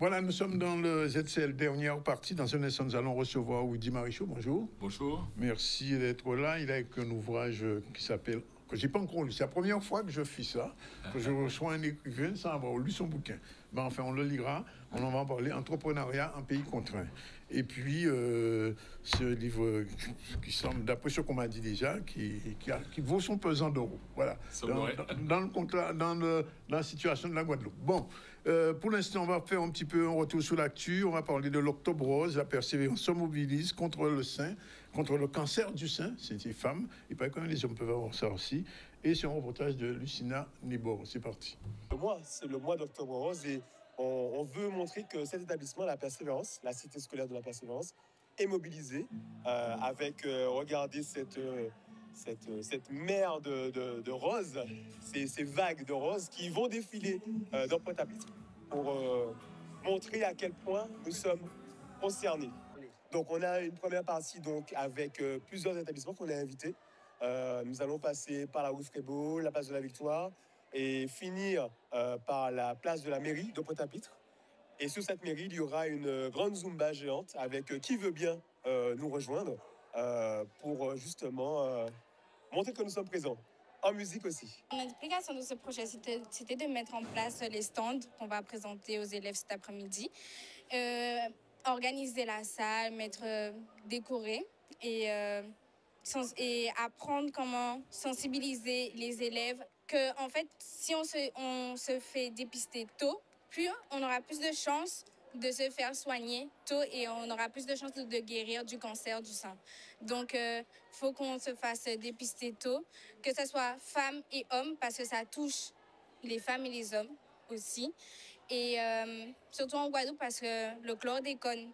Voilà, nous sommes dans le ZCL dernière partie. Dans un instant, nous allons recevoir Woody Marichaux. Bonjour. Bonjour. Merci d'être là. Il a écrit un ouvrage qui s'appelle... que je n'ai pas encore lu. C'est la première fois que je fais ça, que je reçois un écrivain sans avoir lu son bouquin. Ben, enfin, on le lira. On en va en parler. Entrepreneuriat en pays contraint. Et puis, ce livre qui semble, d'après ce qu'on m'a dit déjà, qui vaut son pesant d'euros. Voilà. Dans la situation de la Guadeloupe. Bon, pour l'instant, on va faire un petit peu un retour sur l'actu. On va parler de l'Octobre Rose. La Persévérance se mobilise contre le sein, contre le cancer du sein. C'est les femmes. Il paraît que les hommes peuvent avoir ça aussi. Et c'est un reportage de Lucina Nibor. C'est parti. C'est le mois d'Octobre Rose et on veut montrer que cet établissement, la Persévérance, la cité scolaire de la Persévérance, est mobilisé avec, regardez cette mer de roses, ces vagues de roses qui vont défiler dans Pointe-à-Pitre pour montrer à quel point nous sommes concernés. Donc on a une première partie donc, avec plusieurs établissements qu'on a invités. Nous allons passer par la rue Frébeau, la place de la Victoire et finir par la place de la mairie de Pointe-à-Pitre. Et sur cette mairie, il y aura une grande Zumba géante avec qui veut bien nous rejoindre pour justement montrer que nous sommes présents. En musique aussi. L'explication de ce projet, c'était de mettre en place les stands qu'on va présenter aux élèves cet après-midi, organiser la salle, décorer et apprendre comment sensibiliser les élèves que, en fait, si on se fait dépister tôt, plus on aura plus de chances de se faire soigner tôt et on aura plus de chances de guérir du cancer du sein. Donc, faut qu'on se fasse dépister tôt, que ce soit femmes et hommes, parce que ça touche les femmes et les hommes aussi. Et surtout en Guadeloupe, parce que le chlordécone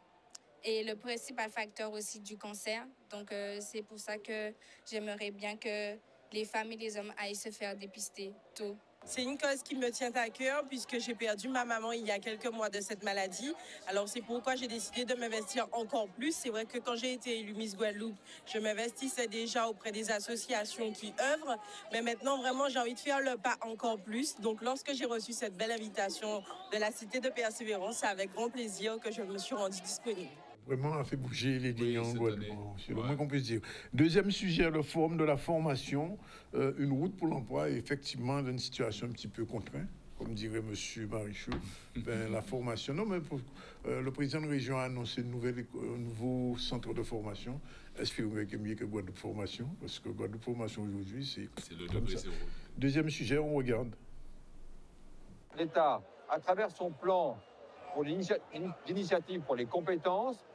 est le principal facteur aussi du cancer. Donc, c'est pour ça que j'aimerais bien que les femmes et les hommes aillent se faire dépister tôt. C'est une cause qui me tient à cœur puisque j'ai perdu ma maman il y a quelques mois de cette maladie. Alors c'est pourquoi j'ai décidé de m'investir encore plus. C'est vrai que quand j'ai été élue Miss Guadeloupe, je m'investissais déjà auprès des associations qui œuvrent. Mais maintenant, vraiment, j'ai envie de faire le pas encore plus. Donc lorsque j'ai reçu cette belle invitation de la Cité de Persévérance, c'est avec grand plaisir que je me suis rendue disponible. Vraiment a fait bouger les lignes en Guadeloupe, c'est le moins qu'on puisse dire. Deuxième sujet, le forum de la formation, une route pour l'emploi, effectivement, dans une situation un petit peu contrainte, comme dirait M. Marichaux. La formation, non, mais le président de région a annoncé un nouveau centre de formation. Est-ce qu'il y a mieux que Guadeloupe Formation? Parce que Guadeloupe Formation aujourd'hui, c'est le degré zéro. Deuxième sujet, on regarde. L'État, à travers son plan pour l'initiative pour les compétences,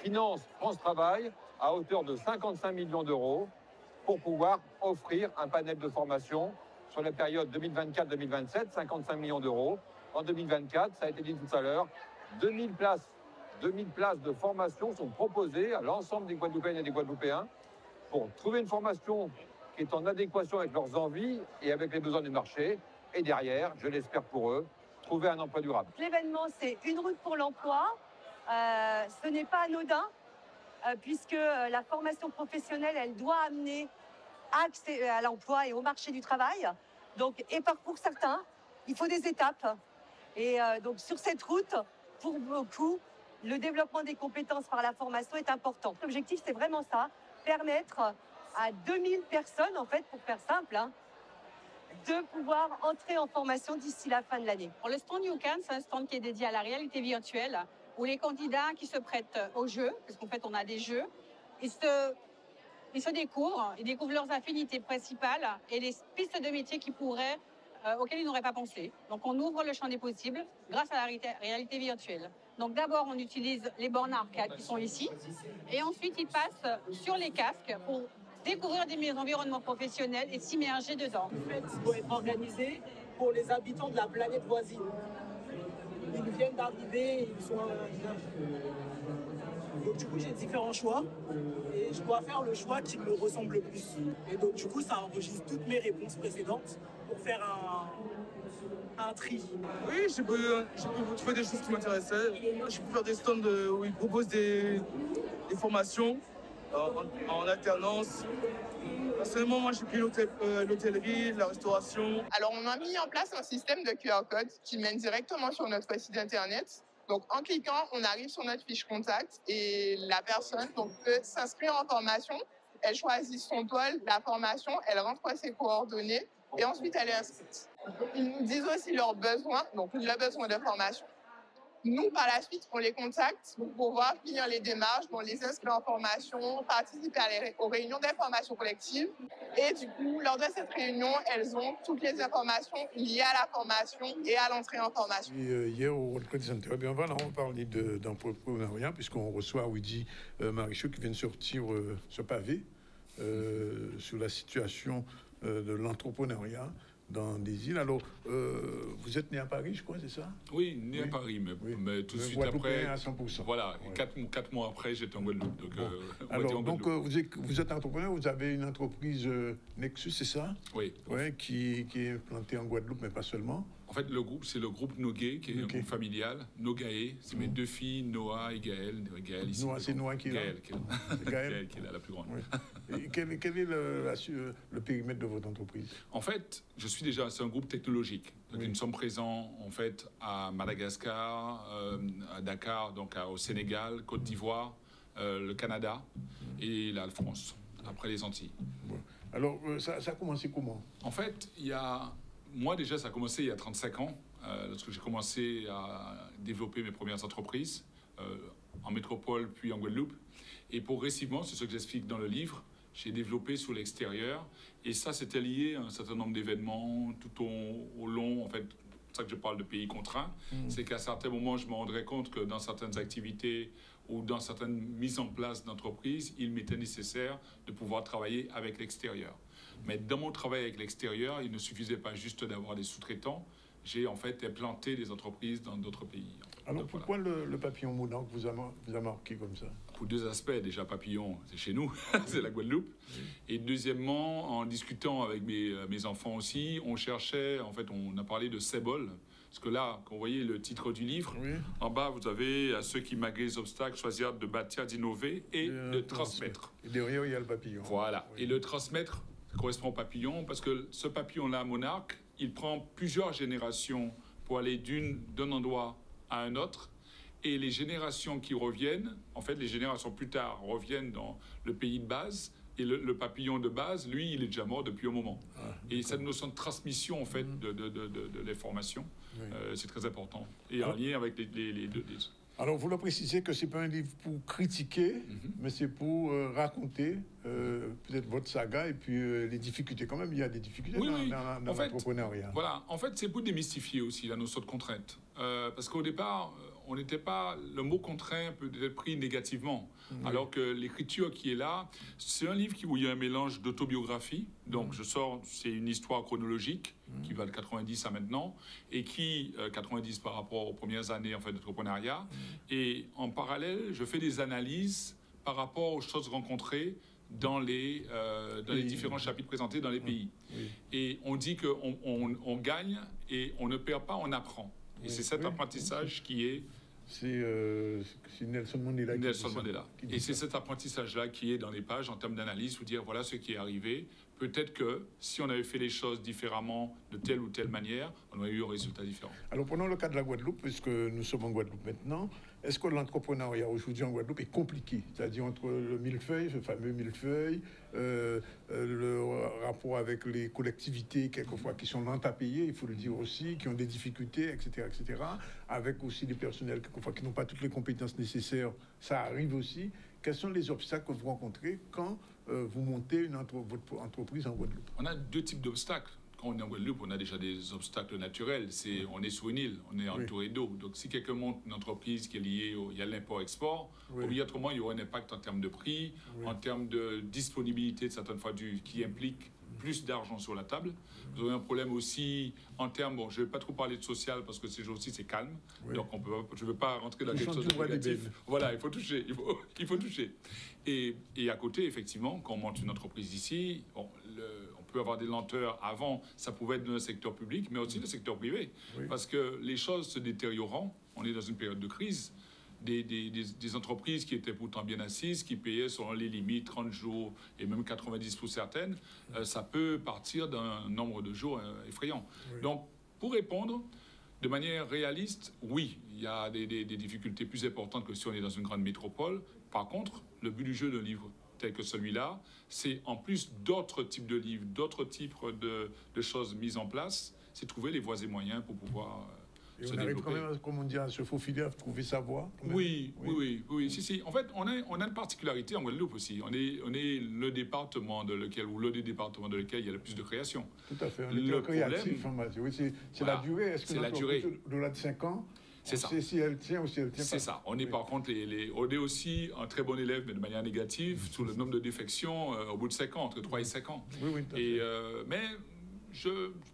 finance France Travail à hauteur de 55 millions d'euros pour pouvoir offrir un panel de formation sur la période 2024-2027, 55 millions d'euros. En 2024, ça a été dit tout à l'heure, 2000 places de formation sont proposées à l'ensemble des Guadeloupéennes et des Guadeloupéens pour trouver une formation qui est en adéquation avec leurs envies et avec les besoins du marché. Et derrière, je l'espère pour eux, trouver un emploi durable. L'événement, c'est une route pour l'emploi. Ce n'est pas anodin, puisque la formation professionnelle, elle doit amener accès à l'emploi et au marché du travail. Donc, et pour certains, il faut des étapes. Et donc, sur cette route, pour beaucoup, le développement des compétences par la formation est important. L'objectif, c'est vraiment ça, permettre à 2000 personnes, en fait, pour faire simple, de pouvoir entrer en formation d'ici la fin de l'année. Le stand YouCan, c'est un stand qui est dédié à la réalité virtuelle, où les candidats qui se prêtent aux jeux, parce qu'en fait on a des jeux, ils se découvrent, ils découvrent leurs affinités principales et les pistes de métiers auxquelles ils n'auraient pas pensé. Donc on ouvre le champ des possibles grâce à la réalité virtuelle. Donc d'abord on utilise les bornes arcades qui sont ici, et ensuite ils passent sur les casques pour découvrir des environnements professionnels et s'immerger dedans. Le fête doit être organisé pour les habitants de la planète voisine. Ils viennent d'arriver, ils sont... Donc du coup, j'ai différents choix et je dois faire le choix qui me ressemble le plus. Et donc du coup, ça enregistre toutes mes réponses précédentes pour faire un tri. Oui, j'ai pu trouver des choses qui m'intéressaient. J'ai pu faire des stands où ils proposent des formations en alternance. Personnellement, moi, j'ai pris l'hôtellerie, la restauration. Alors, on a mis en place un système de QR code qui mène directement sur notre site internet. Donc, en cliquant, on arrive sur notre fiche contact et la personne donc, peut s'inscrire en formation. Elle choisit son pôle, la formation, elle rentre ses coordonnées et ensuite elle est inscrite. Ils nous disent aussi leurs besoins, donc le besoin de formation. Nous, par la suite, on les contacte pour pouvoir finir les démarches, on les inscrit en formation, participer aux réunions d'information collective. Et du coup, lors de cette réunion, elles ont toutes les informations liées à la formation et à l'entrée en formation. Et, hier, au World Trade Center, on va parler d'entrepreneuriat, puisqu'on reçoit Widy Marichaux qui vient de sortir ce pavé sur la situation de l'entrepreneuriat dans des îles. Alors, vous êtes né à Paris, je crois, c'est ça? Oui, né à Paris, mais tout de suite après... à 100%. Voilà, 4 mois après, j'étais en Guadeloupe. Donc, alors, donc vous êtes entrepreneur, vous avez une entreprise Nexus, c'est ça? Oui. Ouais, qui est plantée en Guadeloupe, mais pas seulement. En fait, le groupe, c'est le groupe Nogué, qui est un groupe familial. Nogaé, c'est mes 2 filles, Noah et Gaëlle. Gaëlle ici. C'est Noah qui est là. Gaëlle qui est là. Gaëlle qui est là, la plus grande. Oui. Et quel est le périmètre de votre entreprise? En fait, c'est un groupe technologique. Donc, nous sommes présents en fait à Madagascar, à Dakar, donc au Sénégal, Côte d'Ivoire, le Canada et la France, après les Antilles. Bon. Alors, ça a commencé comment? En fait, moi, déjà, ça a commencé il y a 35 ans, lorsque j'ai commencé à développer mes premières entreprises en métropole, puis en Guadeloupe. Et progressivement, c'est ce que j'explique dans le livre, j'ai développé sur l'extérieur. Et ça, c'était lié à un certain nombre d'événements tout au long, en fait, c'est ça que je parle de pays contraints. C'est qu'à certains moments, je me rendrais compte que dans certaines activités ou dans certaines mises en place d'entreprises, il m'était nécessaire de pouvoir travailler avec l'extérieur. Mais dans mon travail avec l'extérieur, il ne suffisait pas juste d'avoir des sous-traitants. J'ai en fait implanté des entreprises dans d'autres pays. Alors pourquoi le papillon monarque vous a marqué comme ça? Pour 2 aspects. Déjà, papillon, c'est chez nous, c'est la Guadeloupe. Oui. Et deuxièmement, en discutant avec mes enfants aussi, on cherchait, en fait, on a parlé de CEBOL. Parce que là, quand vous voyez le titre du livre, en bas, vous avez à ceux qui malgré les obstacles choisirent de bâtir, d'innover et de transmettre. Et derrière, il y a le papillon. Voilà. Oui. Et le transmettre correspond au papillon parce que ce papillon-là, monarque, il prend plusieurs générations pour aller d'un endroit à un autre. Et les générations qui reviennent, en fait, les générations plus tard reviennent dans le pays de base. Et le papillon de base, lui, il est déjà mort depuis un moment. Et cette notion de transmission, en fait, de l'information, c'est très important. Et en lien avec les deux. Alors, vous le précisez que ce n'est pas un livre pour critiquer, mais c'est pour raconter peut-être votre saga et puis les difficultés. Quand même, il y a des difficultés dans l'entrepreneuriat. Voilà, en fait, c'est pour démystifier aussi la notion de contrainte. Parce qu'au départ, on n'était pas... Le mot contraint peut être pris négativement. Alors que l'écriture qui est là, c'est un livre où il y a un mélange d'autobiographie. Donc, c'est une histoire chronologique qui va de 90 à maintenant, et 90 par rapport aux premières années en fait, d'entrepreneuriat. Et en parallèle, je fais des analyses par rapport aux choses rencontrées dans les différents chapitres présentés dans les pays. Et on dit qu'on gagne et on ne perd pas, on apprend. Et c'est cet apprentissage qui est... C'est Nelson Mandela. Et c'est cet apprentissage-là qui est dans les pages en termes d'analyse, vous dire voilà ce qui est arrivé. Peut-être que si on avait fait les choses différemment, de telle ou telle manière, on aurait eu un résultat différent. Alors prenons le cas de la Guadeloupe, puisque nous sommes en Guadeloupe maintenant. Est-ce que l'entrepreneuriat aujourd'hui en Guadeloupe est compliqué? C'est-à-dire entre le millefeuille, ce fameux millefeuille, le rapport avec les collectivités, quelquefois, qui sont lentes à payer, il faut le dire aussi, qui ont des difficultés, etc., avec aussi des personnels, quelquefois, qui n'ont pas toutes les compétences nécessaires, ça arrive aussi. Quels sont les obstacles que vous rencontrez quand vous montez votre entreprise en Guadeloupe? On a 2 types d'obstacles. Quand on est en Guadeloupe, on a déjà des obstacles naturels. On est sur une île, on est entouré d'eau. Donc, si quelqu'un monte une entreprise qui est liée à l'import-export, obligatoirement, il y aura un impact en termes de prix, en termes de disponibilité de certaines produits qui impliquent plus d'argent sur la table. Vous aurez un problème aussi en termes... Bon, je ne vais pas trop parler de social parce que ces jours-ci, c'est calme. Donc, je ne veux pas rentrer dans quelque chose de négatif. Voilà, il faut toucher. Il faut toucher. Et à côté, effectivement, quand on monte une entreprise ici, on peut avoir des lenteurs. Avant, ça pouvait être dans le secteur public, mais aussi le secteur privé. Parce que les choses se détériorant, on est dans une période de crise. Des entreprises qui étaient pourtant bien assises, qui payaient selon les limites 30 jours et même 90 pour certaines, ça peut partir d'un nombre de jours effrayant. Donc, pour répondre, De manière réaliste, oui, il y a des difficultés plus importantes que si on est dans une grande métropole. Par contre, le but du jeu d'un livre tel que celui-là, c'est en plus d'autres types de livres, d'autres types de choses mises en place, c'est trouver les voies et moyens pour pouvoir et se on arrive développer. quand même, comme on dit, à se faufiler, à trouver sa voie. Oui. Si. En fait, on a une particularité en Guadeloupe aussi. On est le département de lequel, ou l'un des départements de lequel il y a le plus de création. Tout à fait. On le est créatif, oui, c'est voilà, la durée. Est-ce que c'est la durée. Au-delà de 5 ans, c'est ça. Si elle tient ou si elle tient pas. C'est ça. On est par contre, on est aussi un très bon élève, mais de manière négative, sur le nombre de défections au bout de 5 ans, entre 3 et 5 ans. Oui, tout à fait. Mais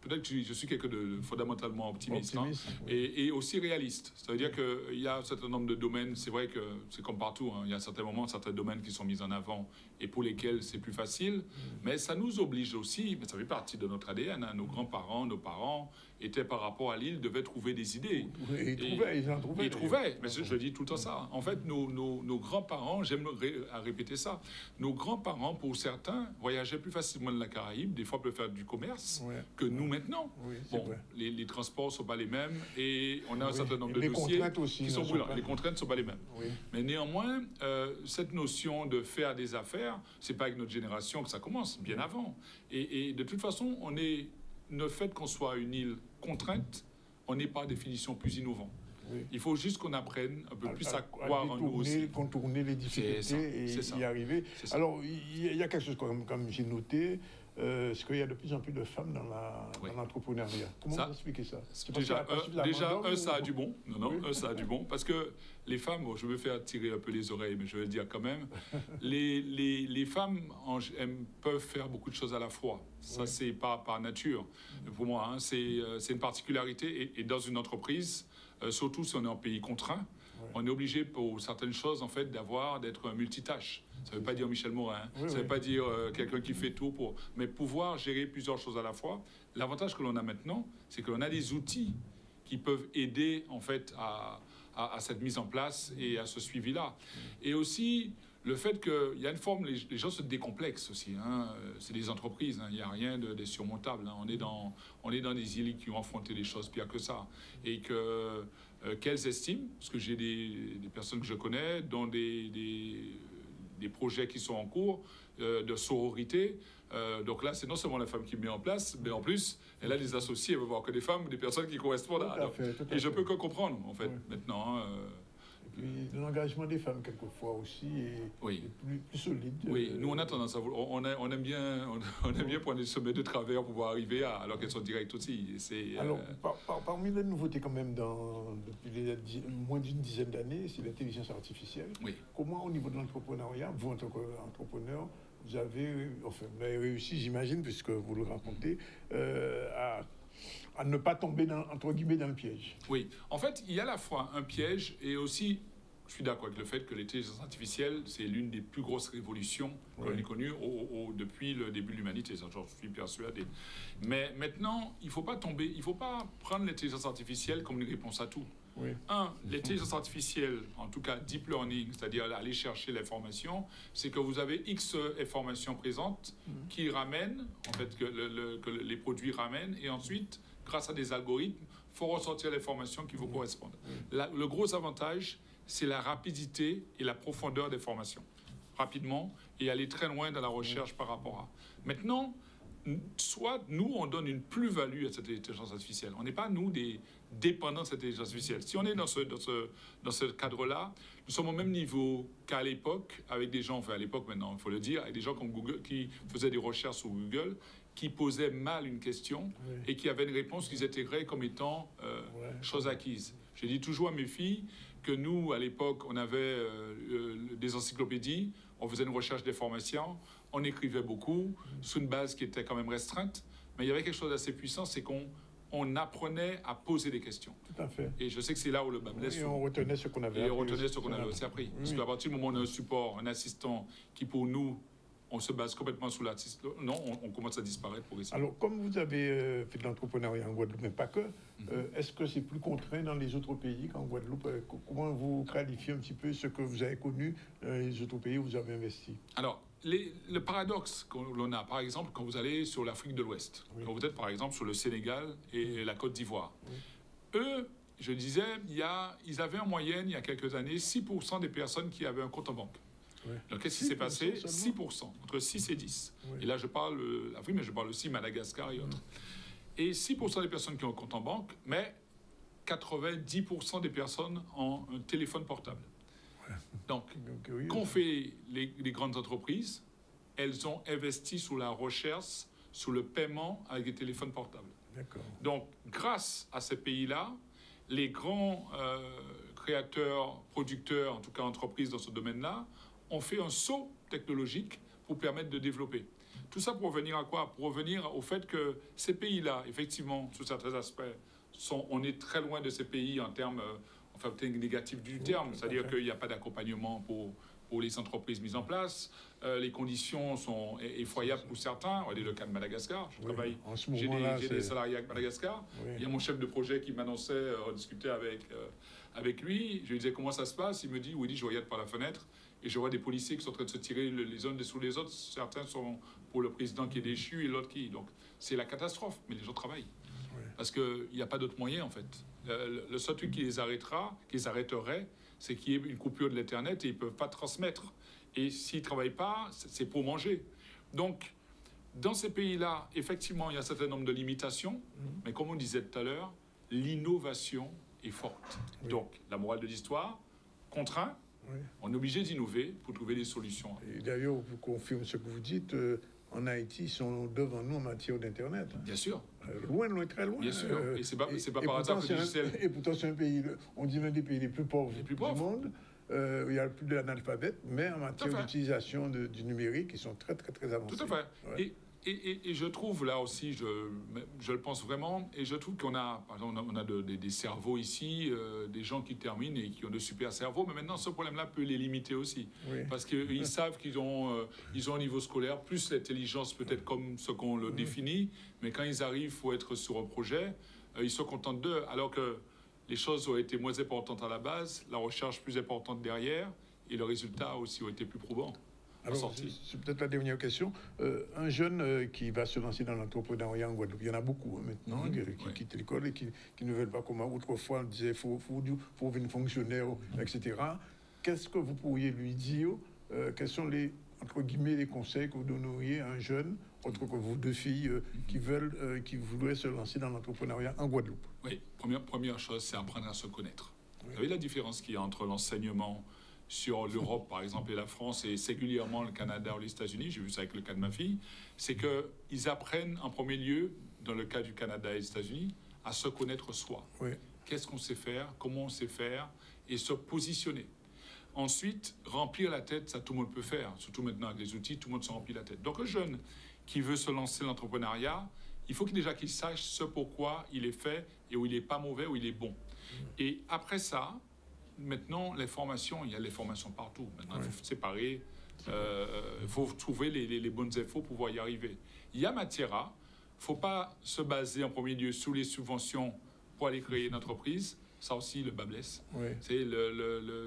peut-être que je suis quelqu'un de fondamentalement optimiste, oui. et aussi réaliste. Ça veut dire qu'il y a un certain nombre de domaines, c'est vrai que c'est comme partout, il y a certains moments, certains domaines qui sont mis en avant et pour lesquels c'est plus facile, mais ça nous oblige aussi, mais ça fait partie de notre ADN, nos grands-parents, nos parents étaient par rapport à l'île, devaient trouver des idées. Ils en trouvaient. Ils trouvaient, mais je dis tout le temps ça. En fait, nos grands-parents, j'aime à répéter ça, nos grands-parents, pour certains, voyageaient plus facilement de la Caraïbe, des fois peuvent faire du commerce, que nous maintenant. Les transports ne sont pas les mêmes et on a un certain nombre de dossiers qui sont brûlants. Les contraintes ne sont pas les mêmes. Mais néanmoins, cette notion de faire des affaires, ce n'est pas avec notre génération que ça commence, bien avant. Et de toute façon, le fait qu'on soit une île contrainte, on n'est par définition plus innovant. Il faut juste qu'on apprenne un peu plus à croire en nous aussi. Contourner les difficultés et y arriver. Alors, il y a quelque chose comme j'ai noté, c'est qu'il y a de plus en plus de femmes dans l'entrepreneuriat. Comment vous expliquez ça? Déjà, ça a du bon. Ça a du bon. Parce que les femmes, je me fais tirer un peu les oreilles, mais je vais le dire quand même, les femmes peuvent faire beaucoup de choses à la fois. Ça, c'est pas par nature. Pour moi, c'est une particularité. Et dans une entreprise, surtout si on est en pays contraint, on est obligé pour certaines choses en fait d'être un multitâche. Ça ne veut pas dire Michel Morin, ça ne veut pas dire quelqu'un qui fait tout mais pouvoir gérer plusieurs choses à la fois. L'avantage que l'on a maintenant, c'est que l'on a des outils qui peuvent aider en fait à cette mise en place et à ce suivi-là. Et aussi le fait qu'il y a une forme, les gens se décomplexent aussi. C'est des entreprises, il n'y a rien de surmontable. On est dans des îles qui ont affronté des choses pires que ça. Et qu'elles estiment, parce que j'ai des personnes que je connais, dont des projets qui sont en cours de sororité. Donc là, c'est non seulement la femme qui met en place, mais en plus, elle a des associés, elle va voir que des femmes ou des personnes qui correspondent à. Et je peux que comprendre, en fait, maintenant. Et puis l'engagement des femmes, quelquefois aussi, est plus solide. Oui, nous, on a tendance à vouloir. On aime bien prendre des sommets de travers pour pouvoir arriver alors qu'elles sont directes aussi. Alors, parmi les nouveautés, quand même, depuis moins d'une dizaine d'années, c'est l'intelligence artificielle. Comment, au niveau de l'entrepreneuriat, vous, en tant qu'entrepreneur, vous avez réussi, j'imagine, puisque vous le racontez, à ne pas tomber, entre guillemets, dans le piège. Oui. En fait, il y a à la fois un piège et aussi, je suis d'accord avec le fait que l'intelligence artificielle, c'est l'une des plus grosses révolutions qu'on ait connues depuis le début de l'humanité. Ça, j'en suis persuadé. Mais maintenant, il ne faut pas prendre l'intelligence artificielle comme une réponse à tout. L'intelligence artificielle, en tout cas deep learning, c'est-à-dire aller chercher l'information, c'est que vous avez X informations présentes qui ramènent, en fait, que les produits ramènent, et ensuite, grâce à des algorithmes, il faut ressortir l'information qui vous correspond. Le gros avantage, c'est la rapidité et la profondeur des formations. Rapidement, et aller très loin dans la recherche par rapport à. Maintenant, soit nous, on donne une plus-value à cette intelligence artificielle. On n'est pas, nous, des dépendants de cette intelligence artificielle. Si on est dans ce cadre-là, nous sommes au même niveau qu'à l'époque, avec des gens, enfin à l'époque maintenant, il faut le dire, avec des gens comme Google, qui faisaient des recherches sur Google, qui posaient mal une question et qui avaient une réponse qu'ils intégraient comme étant chose acquise. Je dis toujours à mes filles que nous, à l'époque, on avait des encyclopédies, on faisait une recherche d'informations, on écrivait beaucoup, sous une base qui était quand même restreinte, mais il y avait quelque chose d'assez puissant, c'est qu'on apprenait à poser des questions. Tout à fait. Et je sais que c'est là où le bas blesse. Et on retenait ce qu'on avait appris. Et on retenait ce qu'on avait aussi appris. Parce qu'à partir du moment où on a un support, un assistant qui, pour nous, on se base complètement sur l'assistant, non, on commence à disparaître progressivement. Alors, comme vous avez fait de l'entrepreneuriat en Guadeloupe, mais pas que, est-ce que c'est plus contraint dans les autres pays qu'en Guadeloupe? Comment vous qualifiez un petit peu ce que vous avez connu dans les autres pays où vous avez investi? Alors, le paradoxe que l'on a, par exemple, quand vous allez sur l'Afrique de l'Ouest, quand vous êtes, par exemple, sur le Sénégal et la Côte d'Ivoire, eux, je disais, ils avaient en moyenne, il y a quelques années, 6% des personnes qui avaient un compte en banque. Ouais. Donc, qu'est-ce qui s'est passé? 6%, entre 6 et 10. Ouais. Et là, je parle l'Afrique, mais je parle aussi Madagascar et autres. Et 6% des personnes qui ont un compte en banque, mais 90% des personnes ont un téléphone portable. Ouais. Donc oui, qu'ont fait les grandes entreprises? Elles ont investi sur la recherche, sur le paiement avec les téléphones portables. Donc, grâce à ces pays-là, les grands créateurs, producteurs, en tout cas entreprises dans ce domaine-là, ont fait un saut technologique pour permettre de développer. Tout ça pour revenir à quoi? Pour revenir au fait que ces pays-là, effectivement, sous certains aspects, on est très loin de ces pays en termes négatifs du terme, c'est-à-dire qu'il n'y a pas d'accompagnement pour les entreprises mises en place. Les conditions sont effroyables pour certains. Regardez le cas de Madagascar. J'ai des salariés à Madagascar. Oui. Il y a mon chef de projet qui m'annonçait rediscuter avec lui. Je lui disais comment ça se passe. Il me dit, oui, je regarde par la fenêtre et je vois des policiers qui sont en train de se tirer les uns dessous les autres. Certains sont pour le président qui est déchu et l'autre qui... Donc c'est la catastrophe, mais les gens travaillent. Oui. Parce qu'il n'y a pas d'autre moyen en fait. Le seul truc qui les arrêterait, c'est qu'il y ait une coupure de l'Internet et ils ne peuvent pas transmettre. Et s'ils ne travaillent pas, c'est pour manger. Donc, dans ces pays-là, effectivement, il y a un certain nombre de limitations, mais comme on disait tout à l'heure, l'innovation est forte. Oui. Donc, la morale de l'histoire, contraint, oui. On est obligé d'innover pour trouver des solutions. Et d'ailleurs, vous confirmez ce que vous dites, en Haïti, ils sont devant nous en matière d'Internet. Bien sûr. Loin, très loin. Bien sûr. Et c'est pas par hasard que et pourtant, c'est un pays, on dit l'un des pays les plus pauvres du monde. Il y a plus d'analphabètes, mais en matière d'utilisation du numérique, ils sont très avancés. Tout à fait. Ouais. Et je trouve, là aussi, je le pense vraiment, et je trouve qu'on a, par exemple, on a des cerveaux ici, des gens qui terminent et qui ont de super cerveaux, mais maintenant, ce problème-là peut les limiter aussi. Oui. Parce qu'ils savent qu'ils ont un niveau scolaire, plus l'intelligence peut-être comme ce qu'on le définit, mais quand ils arrivent, il faut être sur un projet, ils se contentent d'eux, alors que les choses ont été moins importantes à la base, la recherche plus importante derrière, et le résultat aussi ont été plus probants. Alors, c'est peut-être la dernière question. Un jeune qui va se lancer dans l'entrepreneuriat en Guadeloupe, il y en a beaucoup maintenant, qui quittent l'école et qui ne veulent pas comme autrefois, on disait faut devenir fonctionnaire, etc. Qu'est-ce que vous pourriez lui dire? Quels sont entre guillemets, les conseils que vous donneriez à un jeune, autre que vous, deux filles, qui voudraient se lancer dans l'entrepreneuriat en Guadeloupe? Oui, première chose, c'est apprendre à se connaître. Oui. Vous savez la différence qu'il y a entre l'enseignement sur l'Europe, par exemple, et la France, et singulièrement le Canada ou les États-Unis, j'ai vu ça avec le cas de ma fille, c'est qu'ils apprennent en premier lieu, dans le cas du Canada et des États-Unis, à se connaître soi. Oui. Qu'est-ce qu'on sait faire, comment on sait faire, et se positionner. Ensuite, remplir la tête, ça tout le monde peut faire, surtout maintenant avec les outils, tout le monde se remplit la tête. Donc un jeune qui veut se lancer dans l'entrepreneuriat, il faut qu'il sache ce pourquoi il est fait, et où il n'est pas mauvais, où il est bon. Et après ça, maintenant, les formations, il y a les formations partout. Maintenant, il faut séparer, il faut trouver les bonnes infos pour pouvoir y arriver. Il y a matière à, il ne faut pas se baser en premier lieu sur les subventions pour aller créer une entreprise. Ça aussi, le bas blesse. Oui.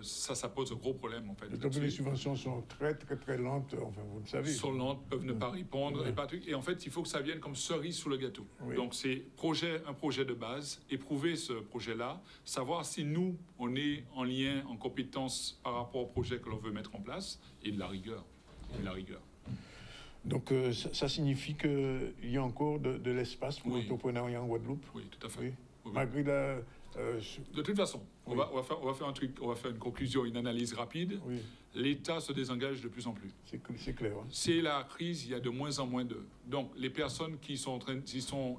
Ça pose un gros problème, en fait. Donc les subventions sont très lentes, enfin, vous le savez. Sont lentes, peuvent ne pas répondre, et en fait, il faut que ça vienne comme cerise sur le gâteau. Oui. Donc c'est un projet de base, éprouver ce projet-là, savoir si nous, on est en lien, en compétence par rapport au projet que l'on veut mettre en place, et de la rigueur. Donc ça signifie qu'il y a encore de l'espace pour l'entrepreneuriat en Guadeloupe? Oui, tout à fait. Oui. Malgré la... De toute façon, on va faire un truc, on va faire une conclusion, une analyse rapide. Oui. L'État se désengage de plus en plus. C'est clair. Hein. C'est la crise, il y a de moins en moins d'eux. Donc, les personnes qui sont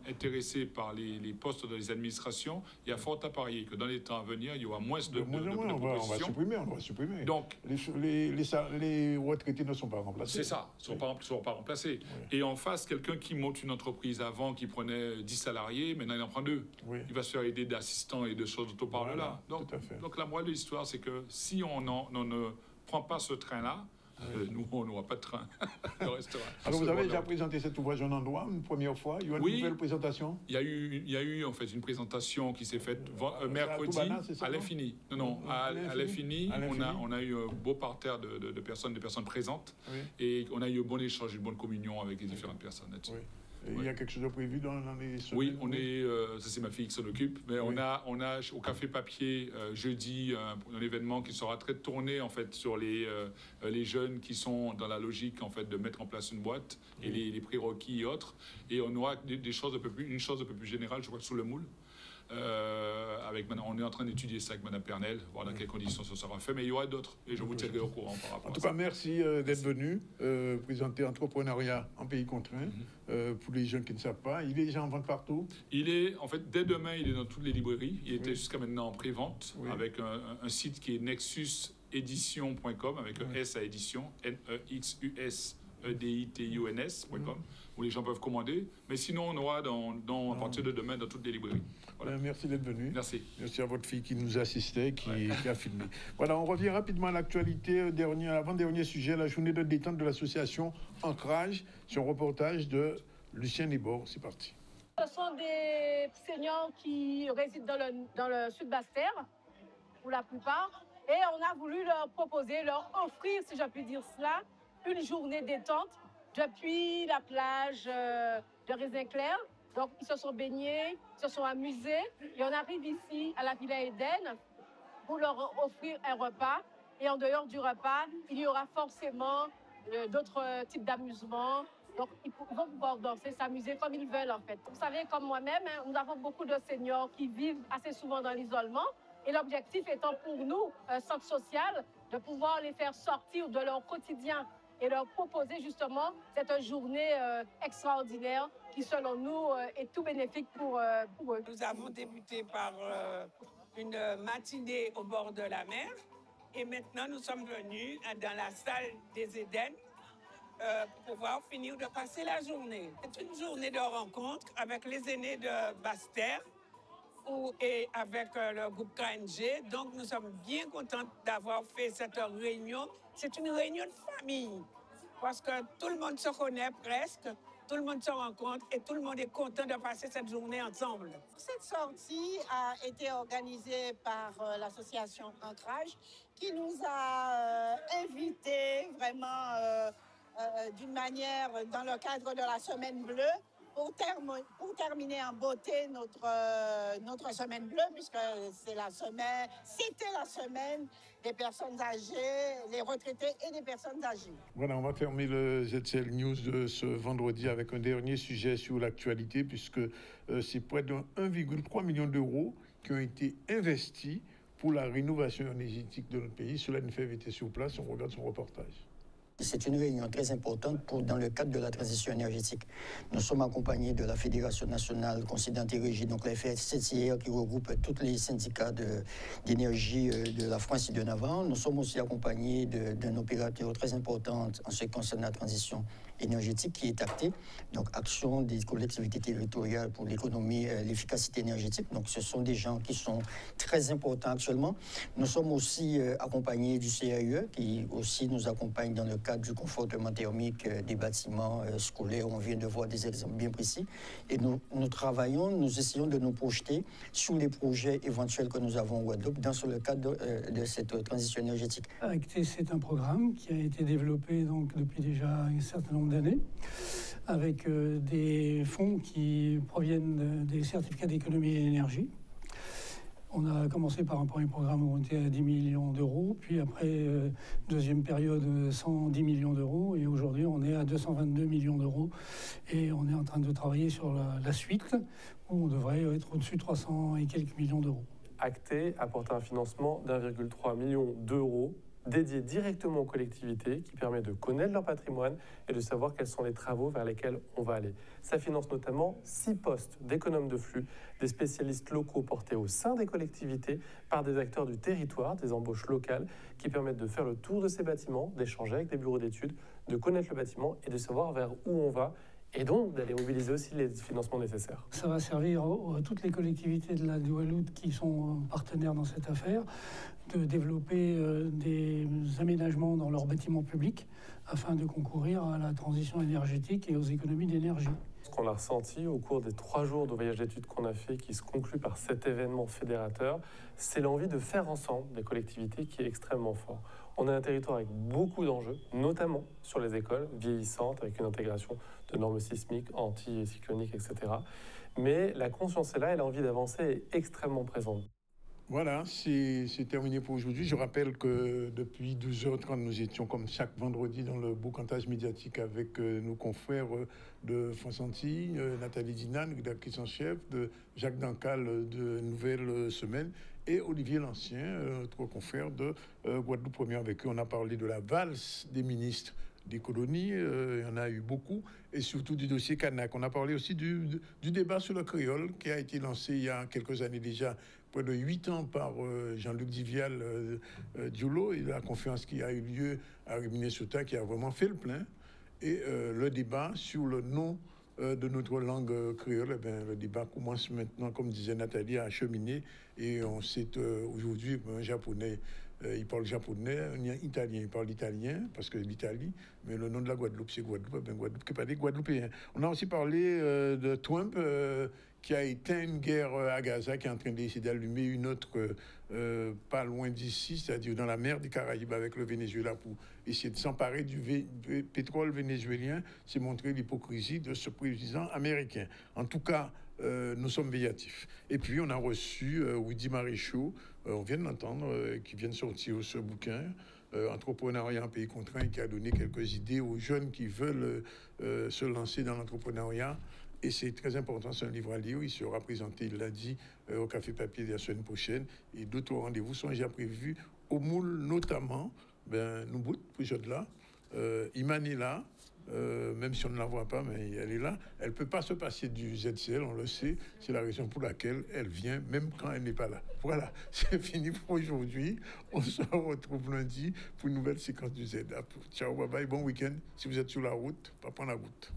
intéressées par les postes dans les administrations, il y a fort à parier que dans les temps à venir, il y aura moins de propositions. On va supprimer. Donc, les retraités ne sont pas remplacés. C'est ça, ne sont pas remplacés. Oui. Et en face, quelqu'un qui monte une entreprise avant, qui prenait 10 salariés, maintenant il en prend 2. Oui. Il va se faire aider d'assistants et de choses dont on parle là. Donc, la morale de l'histoire, c'est que si on ne prend pas ce train-là, nous, on n'aura pas de train. Alors, vous avez déjà présenté cet ouvrage en endroit une première fois? Il y a eu une nouvelle présentation? Il y a eu en fait une présentation qui s'est faite mercredi à l'Infini. À l'Infini, on a eu un beau parterre de personnes présentes, et on a eu un bon échange, une bonne communion avec les différentes personnes là-dessus. Il y a quelque chose de prévu dans les semaines? Oui, on est, ça c'est ma fille qui s'en occupe, mais on a au Café Papier jeudi un événement qui sera très tourné en fait sur les jeunes qui sont dans la logique en fait de mettre en place une boîte et les prérequis et autres. Et on aura une chose un peu plus générale, je crois, sous le moule. On est en train d'étudier ça avec Mme Pernel, voir dans quelles conditions ça sera fait, mais il y aura d'autres, et je vous tiendrai au courant par rapport à ça. En tout cas, merci d'être venu présenter Entrepreneuriat en pays contraint. Pour les gens qui ne savent pas, il est déjà en vente partout? Il est, en fait, dès demain, il est dans toutes les librairies. Il était jusqu'à maintenant en pré-vente, avec un site qui est nexusedition.com, avec un S à édition, nexusedituns.com, où les gens peuvent commander. Mais sinon, on aura à partir de demain dans toutes les librairies. Voilà. Merci d'être venu. Merci. Merci à votre fille qui nous assistait, qui a filmé. Voilà, on revient rapidement à l'actualité. Avant-dernier sujet, la journée de détente de l'association Ancrage, sur un reportage de Lucien Libor. C'est parti. Ce sont des seniors qui résident dans le sud Basse-Terre, pour la plupart. Et on a voulu leur proposer, leur offrir, si j'ai pu dire cela, une journée détente depuis la plage de Raisin-Clair. Donc, ils se sont baignés, ils se sont amusés. Et on arrive ici, à la Villa Eden, pour leur offrir un repas. Et en dehors du repas, il y aura forcément d'autres types d'amusements. Donc, ils vont pouvoir danser, s'amuser comme ils veulent, en fait. Vous savez, comme moi-même, nous avons beaucoup de seniors qui vivent assez souvent dans l'isolement. Et l'objectif étant pour nous, centre social, de pouvoir les faire sortir de leur quotidien et leur proposer justement cette journée extraordinaire qui, selon nous, est tout bénéfique pour eux. Nous avons débuté par une matinée au bord de la mer et maintenant nous sommes venus dans la salle des Éden pour pouvoir finir de passer la journée. C'est une journée de rencontre avec les aînés de Basse-Terre et avec le groupe KNG. Donc nous sommes bien contents d'avoir fait cette réunion. C'est une réunion de famille parce que tout le monde se connaît presque, tout le monde se rencontre et tout le monde est content de passer cette journée ensemble. Cette sortie a été organisée par l'association Ancrage qui nous a invités vraiment d'une manière dans le cadre de la Semaine Bleue pour terminer en beauté notre Semaine Bleue, puisque c'était la semaine des personnes âgées, les retraités et des personnes âgées. Voilà, on va fermer le ZCL News de ce vendredi avec un dernier sujet sur l'actualité, puisque c'est près de 1,3 million d'euros qui ont été investis pour la rénovation énergétique de notre pays. Cela nous fait inviter sur place, on regarde son reportage. C'est une réunion très importante dans le cadre de la transition énergétique. Nous sommes accompagnés de la Fédération nationale Conseil d'Antérégie, donc la FCCR qui regroupe tous les syndicats d'énergie de la France et de Navarre. Nous sommes aussi accompagnés d'un opérateur très important en ce qui concerne la transition énergétique qui est acté, donc action des collectivités territoriales pour l'économie, l'efficacité énergétique. Donc ce sont des gens qui sont très importants actuellement. Nous sommes aussi accompagnés du CAE qui aussi nous accompagne dans le cadre du confortement thermique des bâtiments scolaires. On vient de voir des exemples bien précis. Et nous travaillons, nous essayons de nous projeter sur les projets éventuels que nous avons en Guadeloupe dans le cadre de cette transition énergétique. Acté, c'est un programme qui a été développé donc, depuis déjà un certain nombre d'années, avec des fonds qui proviennent des certificats d'économie et d'énergie. On a commencé par un premier programme où on était à 10 millions d'euros, puis après, deuxième période, 110 millions d'euros, et aujourd'hui, on est à 222 millions d'euros. Et on est en train de travailler sur la suite, où on devrait être au-dessus de 300 et quelques millions d'euros. Acté apporte un financement d'1,3 million d'euros dédié directement aux collectivités qui permet de connaître leur patrimoine et de savoir quels sont les travaux vers lesquels on va aller. Ça finance notamment 6 postes d'économes de flux, des spécialistes locaux portés au sein des collectivités par des acteurs du territoire, des embauches locales qui permettent de faire le tour de ces bâtiments, d'échanger avec des bureaux d'études, de connaître le bâtiment et de savoir vers où on va et donc d'aller mobiliser aussi les financements nécessaires. Ça va servir à toutes les collectivités de la Guadeloupe qui sont partenaires dans cette affaire de développer des aménagements dans leurs bâtiments publics afin de concourir à la transition énergétique et aux économies d'énergie. Ce qu'on a ressenti au cours des 3 jours de voyage d'études qu'on a fait, qui se conclut par cet événement fédérateur, c'est l'envie de faire ensemble des collectivités qui est extrêmement fort. On a un territoire avec beaucoup d'enjeux, notamment sur les écoles vieillissantes, avec une intégration de normes sismiques, anti-cycloniques, etc. Mais la conscience est là et l'envie d'avancer est extrêmement présente. Voilà, c'est terminé pour aujourd'hui. Je rappelle que depuis 12h30, nous étions comme chaque vendredi dans le boucantage médiatique avec nos confrères de France Antilles, Nathalie Dinan, rédactrice en chef, de Jacques Dancal de Nouvelle Semaine et Olivier Lancien, notre confrère de Guadeloupe Première. Avec eux, on a parlé de la valse des ministres des colonies, il y en a eu beaucoup, et surtout du dossier Kanak. On a parlé aussi du débat sur le créole qui a été lancé il y a quelques années déjà, près de 8 ans, par Jean-Luc Divial Diolo, et la conférence qui a eu lieu à Minnesota qui a vraiment fait le plein, et le débat sur le nom de notre langue créole. Eh bien, le débat commence maintenant, comme disait Nathalie, à cheminer, et on sait aujourd'hui un japonais il parle japonais, un italien, il parle italien, parce que l'Italie, mais le nom de la Guadeloupe, c'est Guadeloupe, ben Guadeloupe qui n'est pas des Guadeloupéens. On a aussi parlé de Trump, qui a éteint une guerre à Gaza, qui est en train d'essayer d'allumer une autre pas loin d'ici, c'est-à-dire dans la mer des Caraïbes avec le Venezuela, pour essayer de s'emparer du pétrole vénézuélien. C'est montrer l'hypocrisie de ce président américain. En tout cas, nous sommes végatifs. Et puis, on a reçu Woody Marichaud, on vient de l'entendre, qui vient de sortir ce bouquin, Entrepreneuriat en pays contraint, qui a donné quelques idées aux jeunes qui veulent se lancer dans l'entrepreneuriat. Et c'est très important, c'est un livre à lire. Il sera présenté, il l'a dit, au Café Papier la semaine prochaine. Et d'autres rendez-vous sont déjà prévus, au Moule notamment. Nous bout pour ce là. Imane est là. Même si on ne la voit pas, mais elle est là. Elle ne peut pas se passer du ZCL, on le sait. C'est la raison pour laquelle elle vient, même quand elle n'est pas là. Voilà, c'est fini pour aujourd'hui. On se retrouve lundi pour une nouvelle séquence du Z. Ciao, bye bye, bon week-end. Si vous êtes sur la route, pas prendre la route.